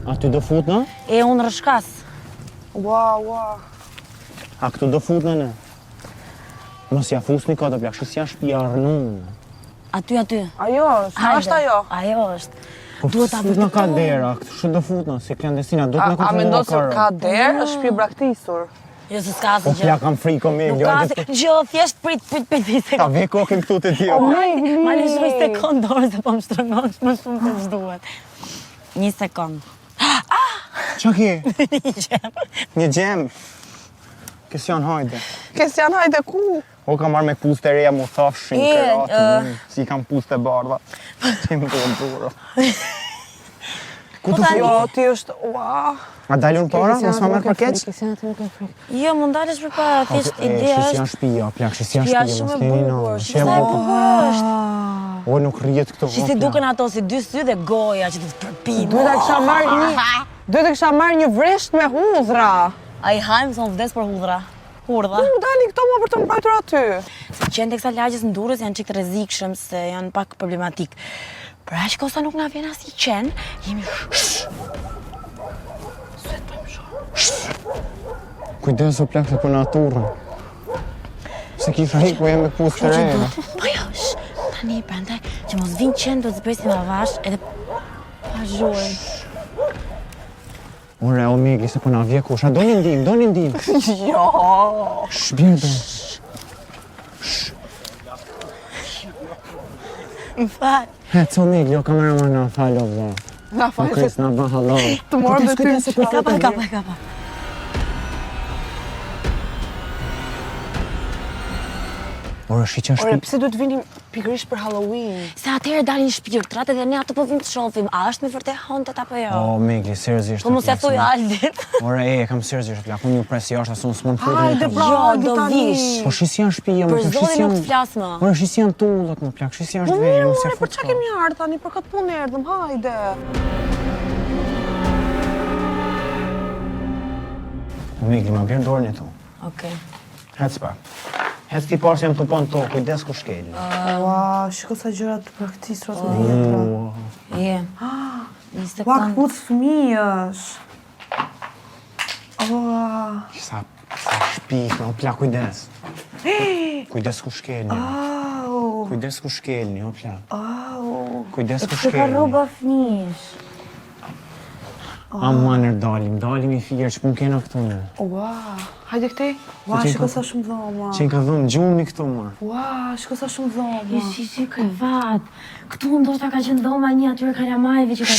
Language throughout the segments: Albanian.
A ty do fut në? E unë rëshkas. Ua. A këtu do fut në ne? Mos ja fusni ka të plak, shës janë shtëpia rënun. Aty. Ajo është ajo. Ajo është. Po Duhet ta fut në vërtetoj. ka dera, këtu shë do fut në, si klandestina, do të me A kontrolu mendon nga se karë. ka derë, është shtëpi braktisur. Jo se s'ka Po asë gjë. plak kam friko me Nuk ka asë gjë, thjesht prit Ta ve kokën këtu të tjo. Ma një shumë sekund dorë se po më shtrëngon më shumë të ç'duhet. 1 sekund. Qa ki? Një gjem. Një gjem. Kësjan hajde. Kesian, hajde ku? O kam marrë me puste reja mu thafshin këratë, si kam puste bardha. Që më të dhuro. Ku të fut? Jo, ti është, ua. A dalun para, mos ma merë për keq? Jo, mund dalësh përpara, thjesht ideja Shës janë është shpia, plak, shës janë shtëpia shpia, shumë mos e lini bukur. në. Sa e bukur është. O, nuk rrijet këto. Si duken ato si 2 sy dhe goja që të përpin. Duhet e kisha marrë një vresht me hudhra. A i hajmë se unë vdes për hudhra. Hurdha. Ku dali këto më për të mbajtur aty? Se qenë tek sa lagjes në Durrës janë çik të rrezikshëm se janë pak problematik. Për aq kosa nuk na vjen asnjë qen, jemi Kujdes o plak se për naturën. Se kisha hik, po jem me pusë të reja. Po jo, tani prandaj që mos vinë qen do të zpresim avash edhe pa zhurmë. Ore, o Megi, se po na vje kush. A doni ndim. Jo. Bjerë do. Më fal. Hec, o Megi, o kameraman na falë, o vë. Na O falë Kris, na bë hallo. të morë dhe ty. Kapa. Ore, shiqa Ore, shpi. pse duhet vinim pikërisht për Halloween? Se atëherë dalin shpirtrat edhe ne ato po vim të shohim. A është me vërtet hontet apo jo? O, Megi, seriozisht. Po mos ja thuj Aldit. Ore, kam seriozisht, plak, unë ju pres jashtë, asun s'mon të Hajde, futem. pra, Jo, Aldi do tani. vish. Po shis janë shtëpia, më Për plak, zotin nuk të flas më. Ore, shis janë tullët, më plak, shis janë Po shtëpia, mirë, mos ja ore, për fut. çka kemi ardhur tani? Për këtë punë erdhëm, hajde. O, Megi, ma bjerë dorën e tu. Okej. Hec pak. Hec ti pas jam të pon to, kujdes ku shkeli. Ua, shiko sa gjëra të praktisura të vjetra. Je. 1 Ua, sekund. këput fëmijësh. Ua. Sa shpik, o plak, kujdes. Kujdes ku shkelni. Au. Kujdes ku shkelni, o plak. Au. Kujdes ku Se ka shkelni. rroba fëmijësh. A mua nër dalim I firë që pun kena këtu në. Ua. Hajde këtej. Ua, qenë shiko ka- sa shumë dhoma. Që ka dhëmë gjumi këtu më. Ua, shiko sa shumë dhoma. Si krevat. Këtu ndoshta ka qenë dhoma një atyre kalamajve që ka...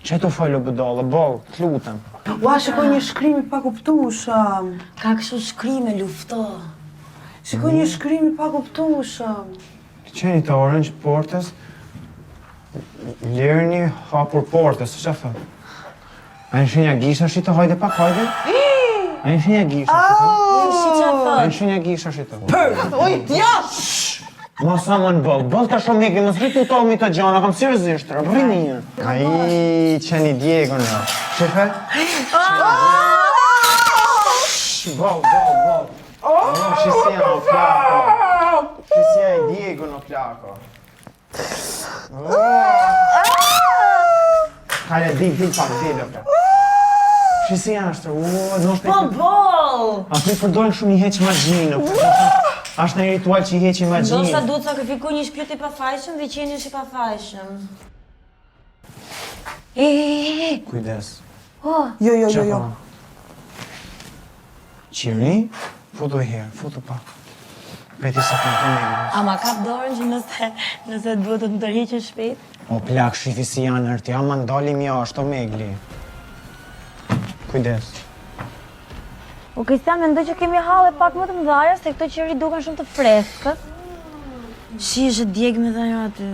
Që tu falë o bëdallë, bol, të lutem. Ua, shiko një shkrim I pakuptueshëm. Ka kështu shkrime lufto. Shiko një shkrim I pakuptueshëm. Qeni të orange portës, lërni hapur portës, që thë? A në shenja gisha shito, hajde pak, hajde? A në shenja gisha shito? Si që A thot? në shenja gisha shito? Oj, tjash! Mos sa më në bëll të shumë Megi, mos rritu to mi të gjana, kam seriozisht, rrini një. Ai, qeni Diego në. Shefe? Bëll. Shqisia në plako. Shqisia I Diego në plako. Hajde, dil pak, dil o plako. Shqisia është, nështë Po bol! A të përdojnë shumë I heq magjinë, është në ritual që I heq Ndoshta magjinë. duhet sakrifikuar një shpirt I pafajshëm dhe qeni është I pafajshëm. Kujdes. Jo. Qiri, futu I herë, futu pak. Beti sa kënë të Megi. A ma kap dorën që nëse duhet të më tërhiqë shpejt? O plak, shifi si janë nërti, ama ndalim jashtë, o Megli. Kujdes. O Kristian, mendoj që kemi halle pak më të mëdhaja, se këto qeri duken shumë të freskët. Shi është djeg me dhe aty.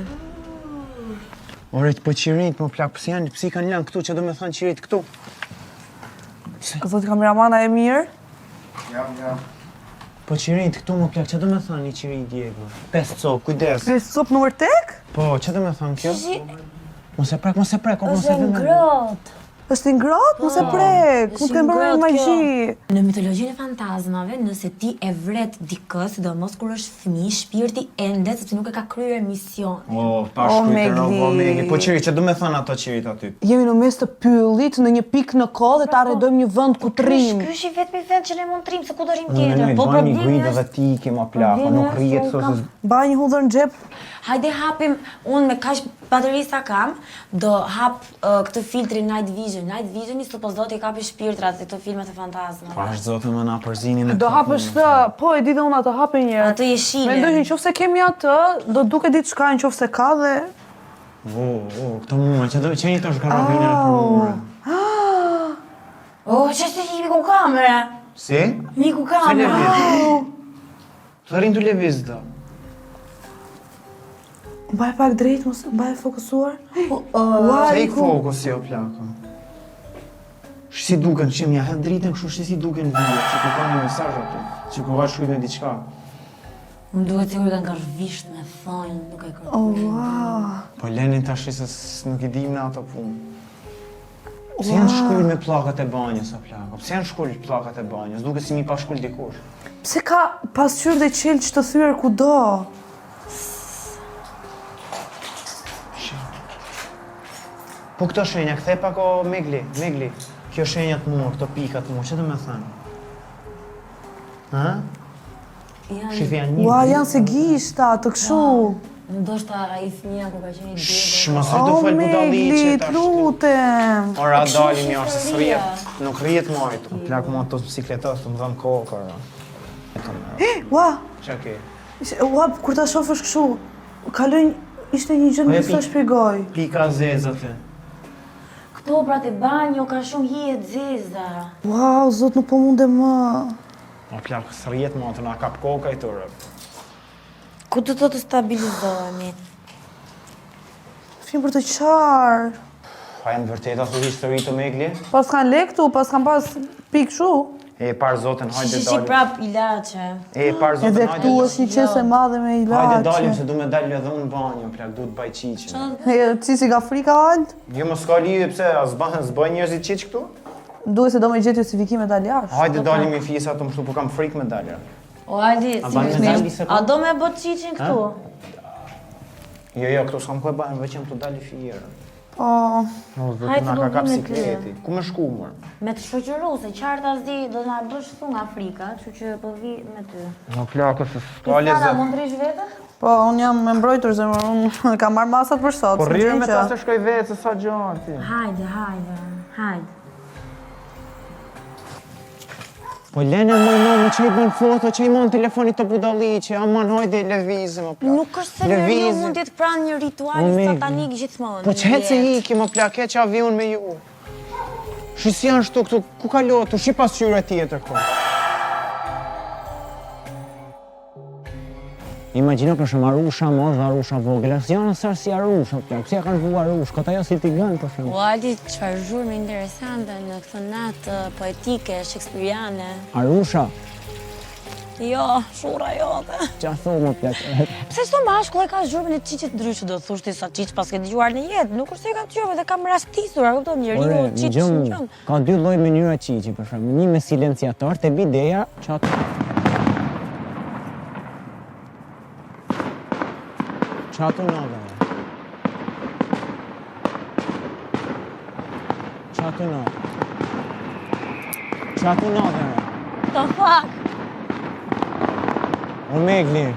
Ore, po qirit, po plak, pësi janë, pësi kanë lanë këtu, që do me thënë qirit këtu. Zoti kameramana e mirë. Po qirit, këtu më plak, që do me thënë I qirit Diego? 5 copë, kujdes. Kres copë në tek? Po, që do me thënë kjo? Shi Mos e prek, o mos e është vëmë. ngrot. Është ngrohtë, mos e prek, mund të bërë magji. Në mitologjinë e fantazmave, nëse ti e vret dikë, sidomos kur është fëmijë, shpirti ende sepse nuk e ka kryer mision. Pa shkujtë rrobo Megli. Po qiri, që do me thënë ato qirit aty? Jemi në mes të pyllit, në një pikë në kohë dhe ta arredojmë një vend ku të rrim. Ky është i vetmi vend që ne mund të rrim, se ku do rrim Ne tjetër. po bani gujtë dhe ti kema plako, nuk rrijet sot se... Ba një hudhër në xhep. Hajde hapim, unë me kaq bateri sa kam, do hap këtë filtrin Night Vision. Night Visioni supozot i kapi shpirtrat se këto filmat e fantazmave. Pa është zotë më na përzinin e Do hapësh të, po e di dhe unë atë hape një. Atë jeshile. Mendoj që nëse kemi atë, do duke diçka nëse ka dhe... Këto mua, që do qeni të shkarabine për mua. Që se i miku kamera. Si? Miku kamera. Të rinë të leviz do. Mbaj pak drejt, mos mbaj fokusuar. Se i fokus jo plako. Si duken që mja hedh dritën kështu si duken video, që ku ka një mesazh aty, që ku ka shkruar me diçka. Më duhet sigur kanë karvisht me thonjë, nuk e kërkoj. Po lenin tash se nuk I dim në ato punë. Pse janë shkull me pllakat e banjës o plako? Pse janë shkull pllakat e banjës? Duket si mi pa shkull dikush. Pse ka pasqyrë dhe qelç të thyer kudo? Po këto shenja, kthe pak o Megli. Kjo shenja të mua, këto pika të mua, që do me thënë? Ha? Shif janë një... Ua, janë se gishta, të kshu. Ndoshta ai fëmia ku ka qenë i djegë. Mos do fol budalliqe Megli, tash. lutem. Ora dalim jo se s'rrihet. Nuk rrihet mojt. Plak mua të bicikletos të më dhën kokër. Ua, Çka ke? ua, kur ta shofësh kështu, kaloj ishte një gjë nuk sa shpjegoj. Pika zezë aty. Këto prat e banjo ka shumë hije të zeza. Wow, zot nuk po mundem më. O plak, s'rrihet mua të na kap koka I tyre. Ku do të stabilizohemi? Fim për të qarë. Pa janë vërtet ato histori të Megli? Pas kanë lektu, pas kanë pas pikë shu. E parë zoten, hajde Shishi dalim. prap ilaçe. E parë Edhe zoten, këtu është një qese madhe me hajde dalim ilaçe. se du me dalë edhe unë banjo, plak, du të baj qiqin. Cisi ka frika altë? Jo më s'ka lidhje pse, s'bën njerëzit qiq këtu? Duhet se do me gjetë justifikime dal jashtë. Hajde dalim I fisa të më shtu, po kam frikë me dalja. O Aldi, a do me bot qiqin këtu? Jo, këtu s'kam ku e bajnë, veç jam të dali fjerë. Po, Hajde Na do ka kap bëjmë sikleti. Ku me shku, mër? Me të shoqëru, se qarta s'di do na bësh thu nga Afrika, kështu që po vi me ty. Në plako se s'ka Kristjana, lezet. mund të rish vetën? po, unë jam me mbrojtur zemër, unë kam marrë masat për sot. Po s'më rrirë me qenë ta që- se shkoj vetë, se sa gjanë ti. Hajde. Po lene më që I bën foto, që I mon telefonit të budalliqe, aman hajde levizim, o plak. Nuk është se njeriu mund të jetë pranë një rituali satanik gjithmonë. Po që se iki, më plak, që avion me ju. Shis janë shtu këtu, ku ka lotu, shi pasqyre tjetër këtu. Imagjino për shumë arusha modh, arusha vogël, as janë asar si arusha, plak, si ja kanë vu arush, këta jo si tigan për shumë. O Aldi, çfarë zhurmë interesante në këtë natë poetike, shakespeariane. Arusha, Jo, shura jote. qa thu më plak. Pse çdo mashkull e ka zhurmën e qiqit ndryshe, do thosh ti sa qiq pas ke dëgjuar në jetë, nuk është se e kam dëgjuar, dhe kam rastisur, a kupton, njeriu qiq gjën. Ka dy lloj mënyra qiqi, për shembull, një me silenciator, te bideja, çat. Çatu nove. Çatu nove. The fuck? O Megli.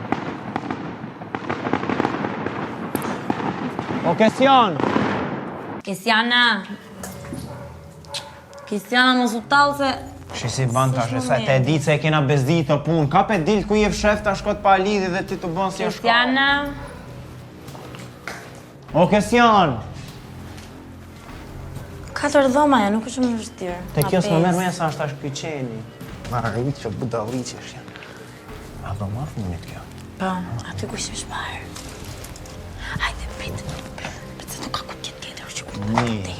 O Kesian. Kesiana, mos u tallë se... Shi si ban tash, sa te e ditë se e kena bezdit o punë. Ka pe ditë ku je fshef ta shkot pa lidhi dhe ti të bën si e shko. Kesiana, O Kesian. 4 dhoma ja, nuk është shumë vështirë. Te kjo s'më merr më sa është tash ky qeni. Marrërit që budalliqesh janë. A do marrë funit kjo? Po, aty ku ishte shparë. Hajde, prit. Se nuk ka ku tjetë tjetër që ku të ti.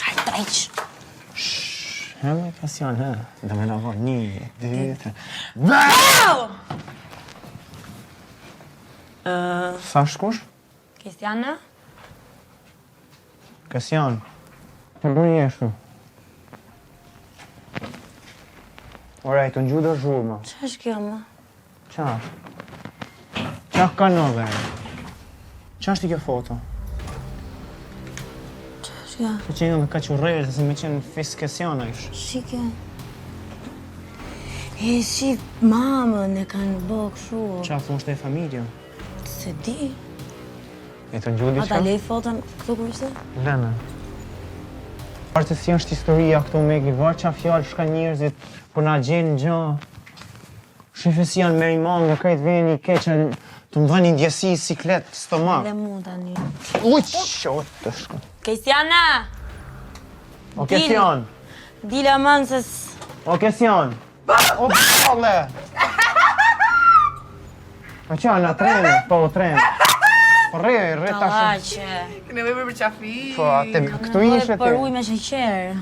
Hajde, drejq. Heme Kesian, he? Dhe me lavon 1, 2, 3. Sa shkush? Kesiana? Kësjan. Të bërë jeshu. Orej, të ngjudë është zhurma. Qa është kjo, ma? Qa është? Qa ka në dhe? Qa është i kjo foto? Qa është kjo? Të qenë dhe ka qurrejë, se me qenë fiskesiona ish. Shike. E, shif, mamën e kanë bë kështu. Qa thunë shte e familje? Se di. E të ngjudë A ta lej foton këtu kurse? Lene. Parë të si është historia këtu Megli, varë qa fjallë shka njerëzit për na gjenë gjë. Shifë si janë meri mangë, krejt veni keqë, të më dhani ndjesi, siklet, stomak. Dhe mu tani. Uq, të shka. Kesiana! O Kesian! Dila manë se O Kesian! O bëlle! A qa, në trenë, po trenë. Po re ta shumë. Talache. Nevoj për qafi. Po, atë këtu ishe ti. Për ujë me sheqer.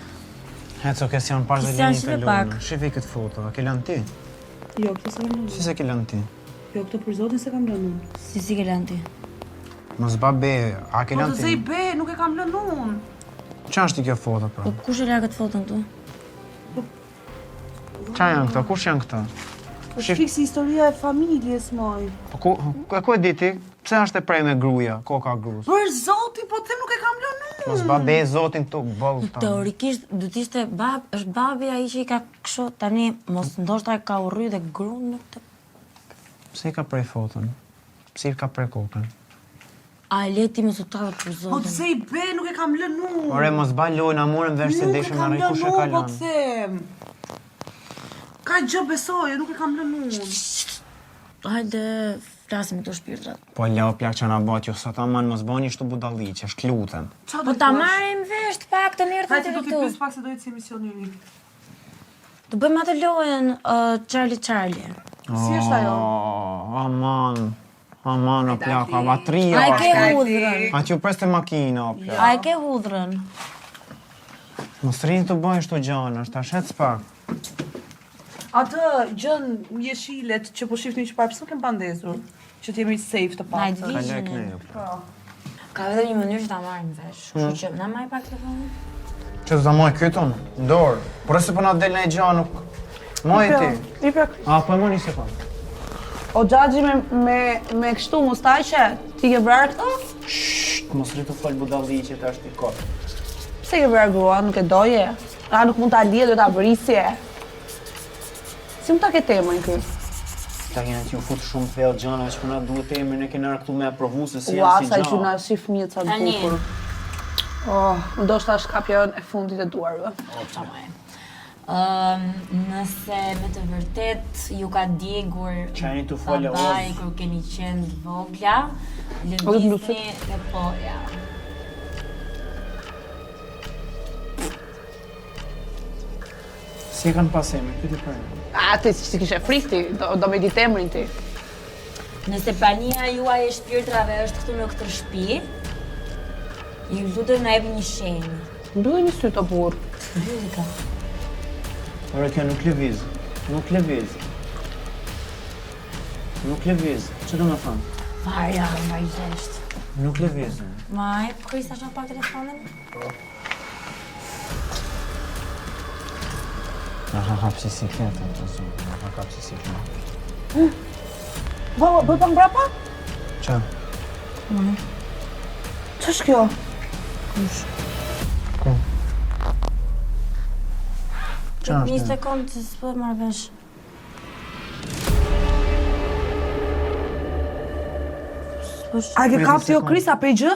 Heco Kesian, parë dhe Kesian, linjë të shife lume. pak. Shifi këtë foto, a ke lanë ti? Jo, këto se kam lënë. Si se ke lanë ti? Jo, këto për zotin se kam lënë unë. Si ke lanë ti? Mos ba be, a ke Po lanë të zej ti? be, nuk e kam lënë unë. Qa është i kjo foto, pra? Po kush e la këtë foton tu? Qa janë këta? Kush janë këta? është fiksi historia e familjes, moj. Po ku e di ti? Pse është e prej me gruja, koka gruz? Për zoti, po të them nuk e kam lënë unë. Mos ba be zotin tu, bollë ta. Teorikisht, du t'ishte është babi ai që i ka kështu tani, mos ndoshta e ka urry dhe gruan nuk të... Pse i ka prej foton? Pse i ka prej kokën? A e leti mos u tavë për Po të zotin. zej be, nuk e kam lënë unë. Ore, mos ba lojnë, a morën vesh se deshëm në rejkush e ka po të lanë. them. Ka gjë besoj, nuk e kam lënë unë. Hajde, flasim këto shpirtrat. Po lau plak që na bat jo, sa ta man mos bani shtu budalli, që është lutem. Po ta marrim vesh të pak të mirë të Hajde, do t'i këtu. pys pak se do jetë si emision i ri. Të bëjmë atë lojën Charlie. Si është ajo? Aman, o plak, a vatria. A e ke hudhrën? A që ju preste makina, o plak. A e ke hudhrën? Mos rinë të bëjnë shtu gjana, është ashet s'pak. Atë gjën jeshilet që po shifni që parë, pse nuk e mbandezur? Që t'jemi safe të Na e pasër. t'vi. Kaloj këne, o plak. Ka vetëm një mënyrë që ta marrim vesh. Kështu që na marr pak telefonin. Që të ta moj kytun, ndorë. Por e se po na del në e gja nuk... Moj ti. I prak. A, po e moj një sekund. O Xhaxhi me kështu mustaqe, ti ke vrarë këto? Shhh, mos rritu fol budalli që ta është i kot. Pse ke vrarë grua, nuk e doje? A nuk mund ta lije, do ta vrisje. Si mund ta ke temën kë? Ta kena që ju fut shumë thellë gjana, që na duhet emrin e kena këtu me aprovu se si Ua, janë si sa që gjana. na shif fëmijët sa të Tani. bukur. Oh, ndoshta shkapja e fundit e duarve. Nëse me të vërtet ju ka djegur Qajni të folë babai Oz. kur keni qenë të vogla, Edhe lëvizni dhe po, ja. Si e kanë pas emrin, këtë i përnë. A, ti si kishe frikti, do me ditë emrin ti. Nëse prania juaj e shpirtrave është këtu në këtë shtëpi, ju lutem na jepni një shenjë. Mbyllë një sy të burr. Muzika. Ore, kjo nuk lëviz. Nuk lëviz. Nuk lëviz. Që do me thanë? Varja, ma i zesht. Nuk lëviz. Ma e Krista që pak telefonin? Aha, hap si sikletë, të zonë. Aha, hap si sikletë. Bëj pak mbrapa? Qa? Ç'është kjo? Ku? Qa Një është? sekundë që s'po e marrë vesh. A ke kap ti o Krista pe gjë?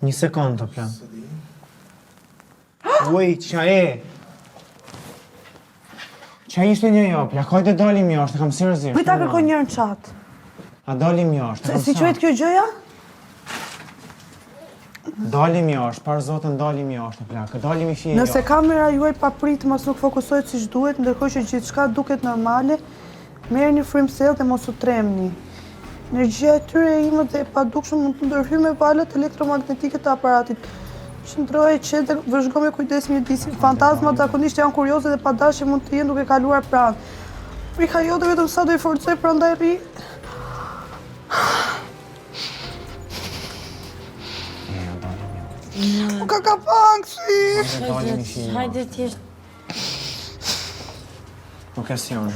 Një sekundë të plan. Uj, qa e? Qa ishte një jo, plak, hajde dalim jashtë, kam seriozisht. Bëj ta kërkoj njërë në chat. A dalim jashtë, kam Si quhet kjo gjëja? Dalim jashtë, par zotën dalim jashtë, plak, dalim i fije Nëse kamera juaj pa prit mos nuk fokusohet siç duhet, ndërkohë që gjithçka duket normale, merrni frymësell dhe mos u tremni. Energjia e tyre ime dhe e padukshme mund të ndërhyjë me valët elektromagnetike të aparatit. Qëndroje qetë dhe vëzhgo me kujdes mjedisi. Fantazmat zakonisht janë kurioze dhe padashje mund të jenë duke kaluar pranë. Frika jote vetëm sa do i forcoj, prandaj rri. Kaka pangsi! Hajde t'jesht... Nuk e si janë,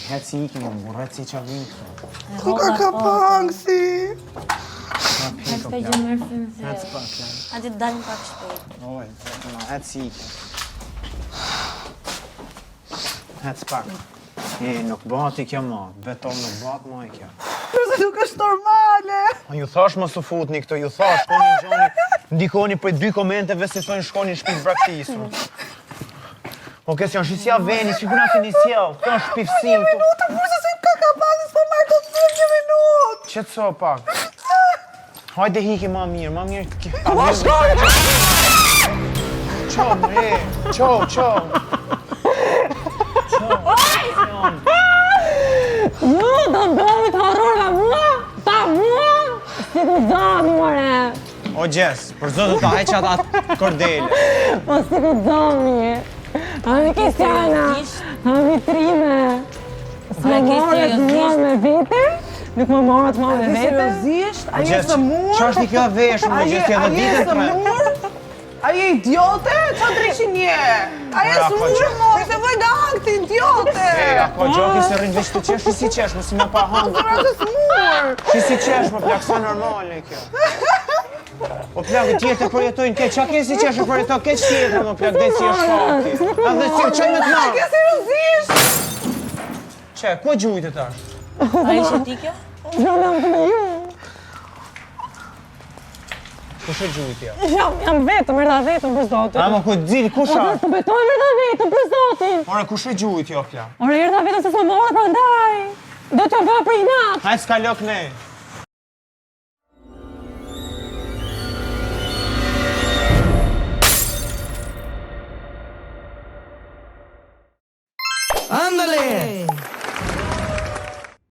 heci iki më burë, heci që vinë këto. Kaka pangsi! Hajde të gjë mërë fëmë se... Heci pak, ja. Hajde të dalim pak shpejt. Oj, heci iki. Heci pak. Nuk bati kjo ma, beton nuk bat ma e kjo. Përse nuk është normale! Ju thash më së futni këto, ju thash, shkoni në gjoni, ndikoni për 2 komenteve se thonë shkoni në shpit braktisu. Oke, si janë shisja veni, si kuna finicial, këto është shpifsim të... Minuta, përse se kaka pangsi s'po marrë të të 2 minutë! Qetëso pak. Hajde hiki ma mirë të kifta. Ma shkoj! Qo, bre, qo. Jo, të bëmi të harror nga mua! Ta mua! Si ku do, more! O Gjes, për zotë ta heqat atë kordele. Po si ku do, mi! Ami Kristiana! Ami Trime! S'me morët mua me vete? Nuk më morët mua me vete? Seriozisht? A je Gjes, së mur? qa është i kjo veshë, më Gjes, t'ja dhe ditën të me. A je idiote? Qa drejshin je? A je së mur, mor, se voj nga akti, idiote! Ako gjoki se rrinë veç të qesh, si qesh, më si me pa hangë. Zora të së mur! Si qesh, më plak, sa normale kjo. O plak, tjetër përjetojnë keq, qa ke si qesh përjetoj keq tjetër, më plak, dhe si është faki. A dhe si, që në të A marë? ke seriozisht? Që, ku gjujtë tash? A ishe ti kjo? Kush e gjujtë ja? Jam vetëm, erda vetëm për zotin. A më ku dzili, kusha? Të betojmë erda vetëm për zotin. Ore, kush e gjujtë jo, plak? Ore, erda vetëm se s'ma morë për ndaj. Do t'jo bëha për i natë. Hajtë s'ka lok ne. ¡Ándale!